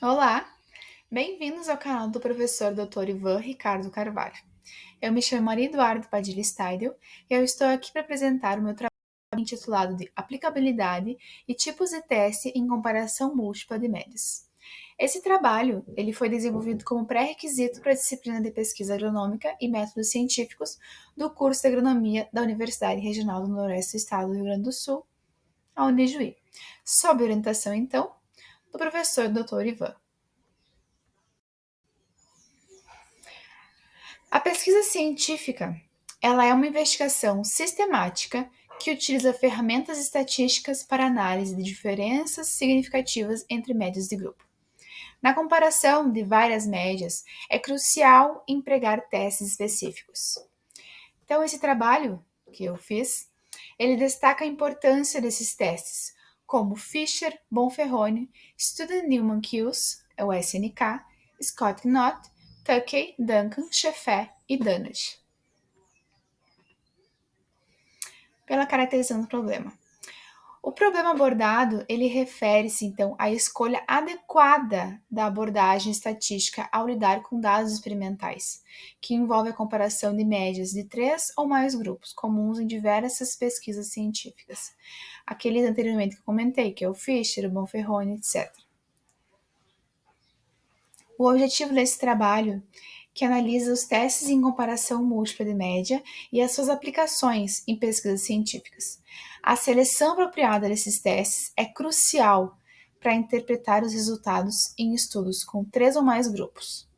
Olá, bem-vindos ao canal do professor Dr. Ivan Ricardo Carvalho. Eu me chamo Maria Eduardo Padilha Steidel e eu estou aqui para apresentar o meu trabalho intitulado de Aplicabilidade e Tipos de Teste em Comparação Múltipla de Médias. Esse trabalho ele foi desenvolvido como pré-requisito para a disciplina de Pesquisa Agronômica e Métodos Científicos do curso de Agronomia da Universidade Regional do Noroeste do Estado do Rio Grande do Sul, a Unijuí, sob orientação, então, do professor Dr. Ivan. A pesquisa científica, ela é uma investigação sistemática que utiliza ferramentas estatísticas para análise de diferenças significativas entre médias de grupo. Na comparação de várias médias, é crucial empregar testes específicos. Então, esse trabalho que eu fiz, ele destaca a importância desses testes, como Fisher, Bonferroni, Student-Newman-Kills, o SNK, Scott-Knott, Tukey, Duncan, Cheffé e Dunnage. Pela caracterização do problema. O problema abordado, ele refere-se, então, à escolha adequada da abordagem estatística ao lidar com dados experimentais, que envolve a comparação de médias de 3 ou mais grupos, comuns em diversas pesquisas científicas. Aqueles anteriormente que eu comentei, que é o Fisher, o Bonferroni, etc. O objetivo desse trabalho, que analisa os testes em comparação múltipla de média e as suas aplicações em pesquisas científicas. A seleção apropriada desses testes é crucial para interpretar os resultados em estudos com 3 ou mais grupos.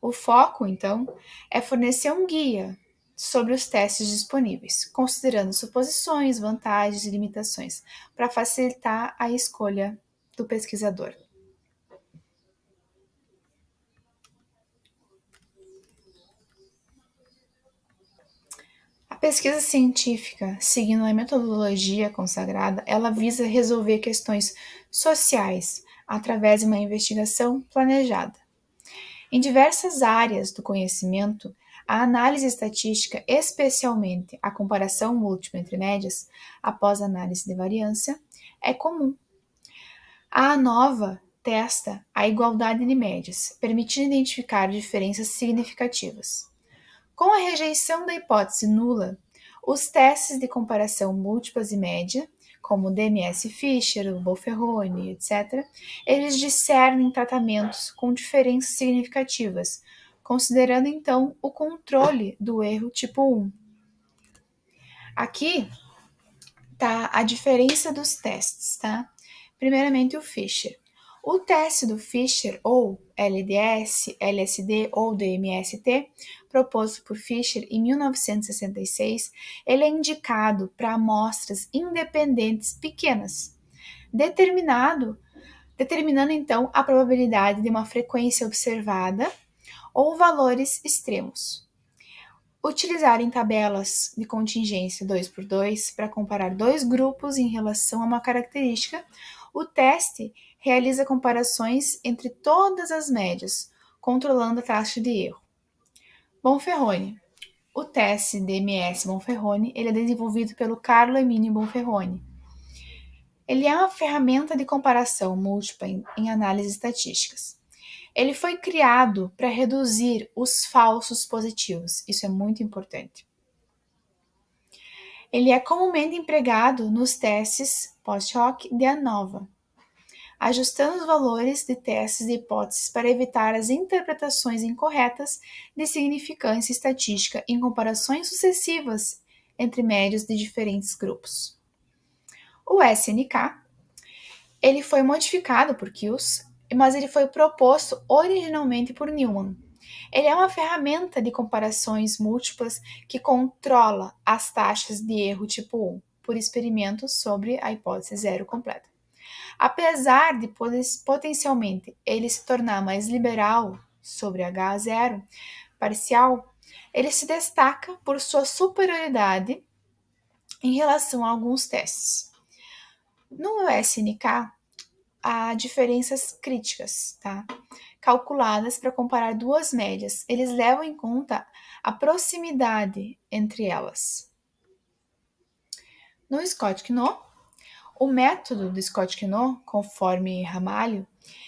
O foco, então, é fornecer um guia sobre os testes disponíveis, considerando suposições, vantagens e limitações, para facilitar a escolha do pesquisador. A pesquisa científica, seguindo a metodologia consagrada, ela visa resolver questões sociais através de uma investigação planejada. Em diversas áreas do conhecimento, a análise estatística, especialmente a comparação múltipla entre médias, após análise de variância, é comum. A ANOVA testa a igualdade de médias, permitindo identificar diferenças significativas. Com a rejeição da hipótese nula, os testes de comparação múltiplas e média, como o DMS-Fisher, o Bonferroni, etc., eles discernem tratamentos com diferenças significativas, considerando então o controle do erro tipo 1. Aqui está a diferença dos testes, tá? Primeiramente o Fisher. O teste do Fisher, ou LDS, LSD ou DMST, proposto por Fisher em 1966, ele é indicado para amostras independentes pequenas, determinando então a probabilidade de uma frequência observada ou valores extremos. Utilizar em tabelas de contingência 2x2 para comparar dois grupos em relação a uma característica, o teste realiza comparações entre todas as médias, controlando a taxa de erro. Bonferroni. O teste DMS Bonferroni ele é desenvolvido pelo Carlo Emilio Bonferroni. Ele é uma ferramenta de comparação múltipla em análises estatísticas. Ele foi criado para reduzir os falsos positivos. Isso é muito importante. Ele é comumente empregado nos testes post-hoc de ANOVA, ajustando os valores de testes de hipóteses para evitar as interpretações incorretas de significância estatística em comparações sucessivas entre médios de diferentes grupos. O SNK, ele foi modificado por Kills, mas ele foi proposto originalmente por Newman. Ele é uma ferramenta de comparações múltiplas que controla as taxas de erro tipo 1 por experimentos sobre a hipótese zero completa. Apesar de potencialmente ele se tornar mais liberal sobre H0 parcial, ele se destaca por sua superioridade em relação a alguns testes. No SNK, há diferenças críticas, tá? Calculadas para comparar duas médias. Eles levam em conta a proximidade entre elas. No Scott-Knott, O método do Scott-Knott, conforme Ramalho,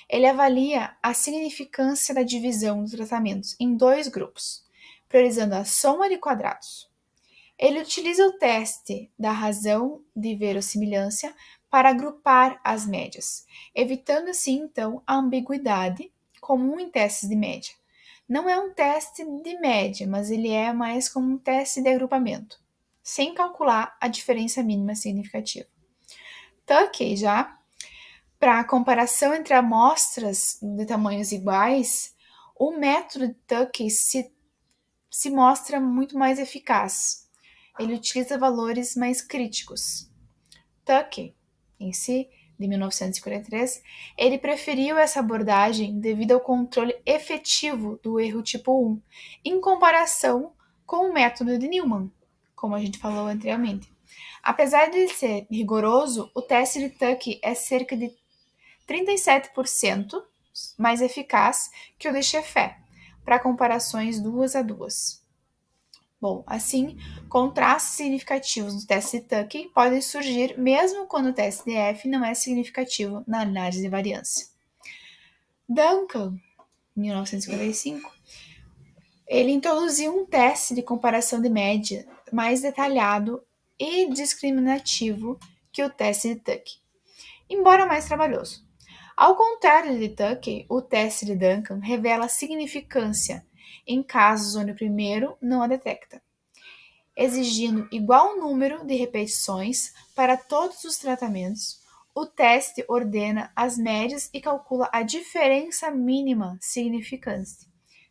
ele avalia a significância da divisão dos tratamentos em 2 grupos, priorizando a soma de quadrados. Ele utiliza o teste da razão de verossimilhança para agrupar as médias, evitando assim então a ambiguidade comum em testes de média. Não é um teste de média, mas ele é mais como um teste de agrupamento, sem calcular a diferença mínima significativa. Tukey já, para comparação entre amostras de tamanhos iguais, o método de Tukey se mostra muito mais eficaz. Ele utiliza valores mais críticos. Tukey, em si, de 1953, ele preferiu essa abordagem devido ao controle efetivo do erro tipo 1, em comparação com o método de Newman, como a gente falou anteriormente. Apesar de ser rigoroso, o teste de Tukey é cerca de 37% mais eficaz que o de Sheffé, para comparações 2 a 2. Bom, assim, contrastes significativos no teste de Tukey podem surgir mesmo quando o teste de F não é significativo na análise de variância. Duncan, em 1955, ele introduziu um teste de comparação de média mais detalhado e discriminativo que o teste de Tukey, embora mais trabalhoso. Ao contrário de Tukey, o teste de Duncan revela significância em casos onde o primeiro não a detecta, exigindo igual número de repetições para todos os tratamentos. O teste ordena as médias e calcula a diferença mínima significante,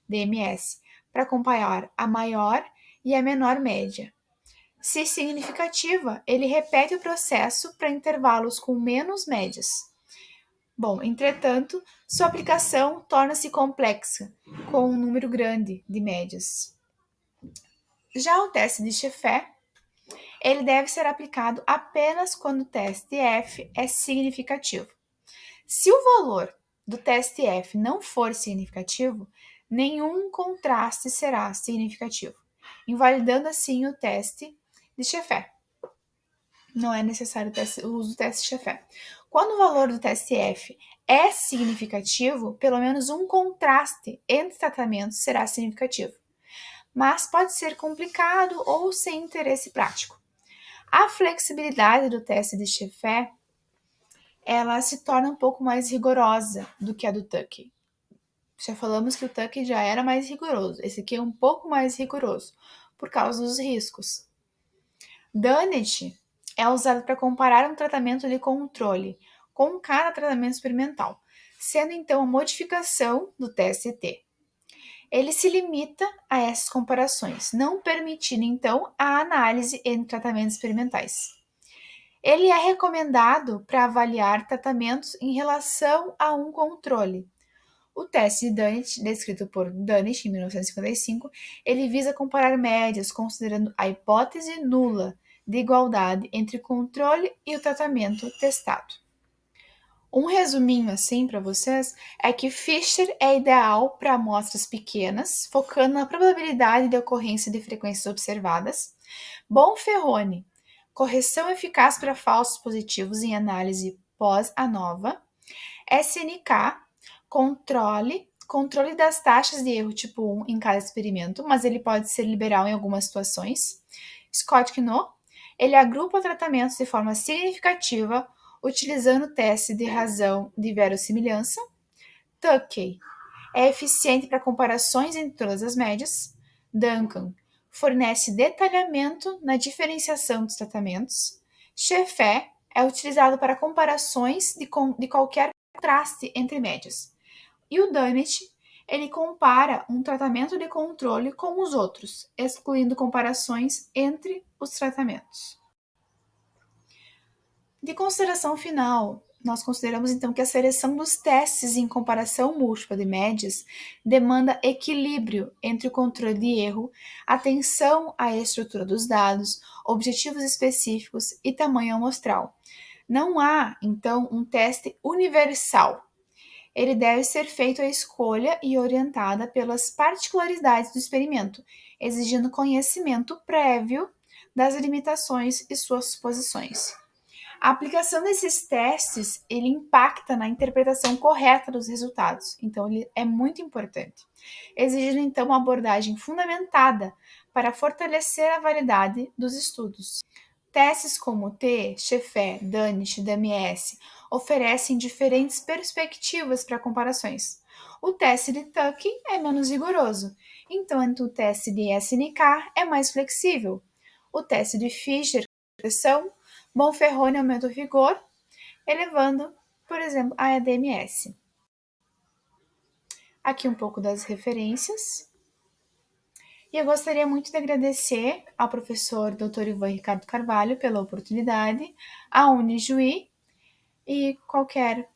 DMS, para comparar a maior e a menor média. Se significativa, ele repete o processo para intervalos com menos médias. Bom, entretanto, sua aplicação torna-se complexa, com um número grande de médias. Já o teste de Sheffé, ele deve ser aplicado apenas quando o teste F é significativo. Se o valor do teste F não for significativo, nenhum contraste será significativo, invalidando assim o teste de Sheffé. Não é necessário o uso do teste de Sheffé. Quando o valor do teste F é significativo, pelo menos um contraste entre tratamentos será significativo, mas pode ser complicado ou sem interesse prático. A flexibilidade do teste de Sheffé, ela se torna um pouco mais rigorosa do que a do Tukey. Já falamos que o Tukey já era mais rigoroso, esse aqui é um pouco mais rigoroso, por causa dos riscos. Dunnett é usado para comparar um tratamento de controle com cada tratamento experimental, sendo então a modificação do TST. Ele se limita a essas comparações, não permitindo então a análise entre tratamentos experimentais. Ele é recomendado para avaliar tratamentos em relação a um controle. O teste de Dunnett, descrito por Dunnett em 1955, ele visa comparar médias considerando a hipótese nula de igualdade entre o controle e o tratamento testado. Um resuminho assim para vocês é que Fisher é ideal para amostras pequenas, focando na probabilidade de ocorrência de frequências observadas. Bonferroni, correção eficaz para falsos positivos em análise pós-ANOVA. SNK, controle das taxas de erro tipo 1 em cada experimento, mas ele pode ser liberal em algumas situações. Scott-Knott, ele agrupa tratamentos de forma significativa utilizando o teste de razão de verossimilhança. Tukey é eficiente para comparações entre todas as médias. Duncan fornece detalhamento na diferenciação dos tratamentos. Sheffé é utilizado para comparações de qualquer contraste entre médias. E o Dunnett, ele compara um tratamento de controle com os outros, excluindo comparações entre os tratamentos. De consideração final, nós consideramos então que a seleção dos testes em comparação múltipla de médias demanda equilíbrio entre o controle de erro, atenção à estrutura dos dados, objetivos específicos e tamanho amostral. Não há, então, um teste universal. Ele deve ser feito à escolha e orientada pelas particularidades do experimento, exigindo conhecimento prévio das limitações e suas suposições. A aplicação desses testes, ele impacta na interpretação correta dos resultados, então ele é muito importante, exigindo então uma abordagem fundamentada para fortalecer a validade dos estudos. Testes como o T, Sheffer, Danish e DMS oferecem diferentes perspectivas para comparações. O teste de Tuck é menos rigoroso, enquanto o teste de SNK é mais flexível. O teste de Fischer pressão, Monferrone aumenta o vigor, elevando, por exemplo, a ADMS. Aqui um pouco das referências. E eu gostaria muito de agradecer ao professor Dr. Ivan Ricardo Carvalho pela oportunidade, à Unijuí e qualquer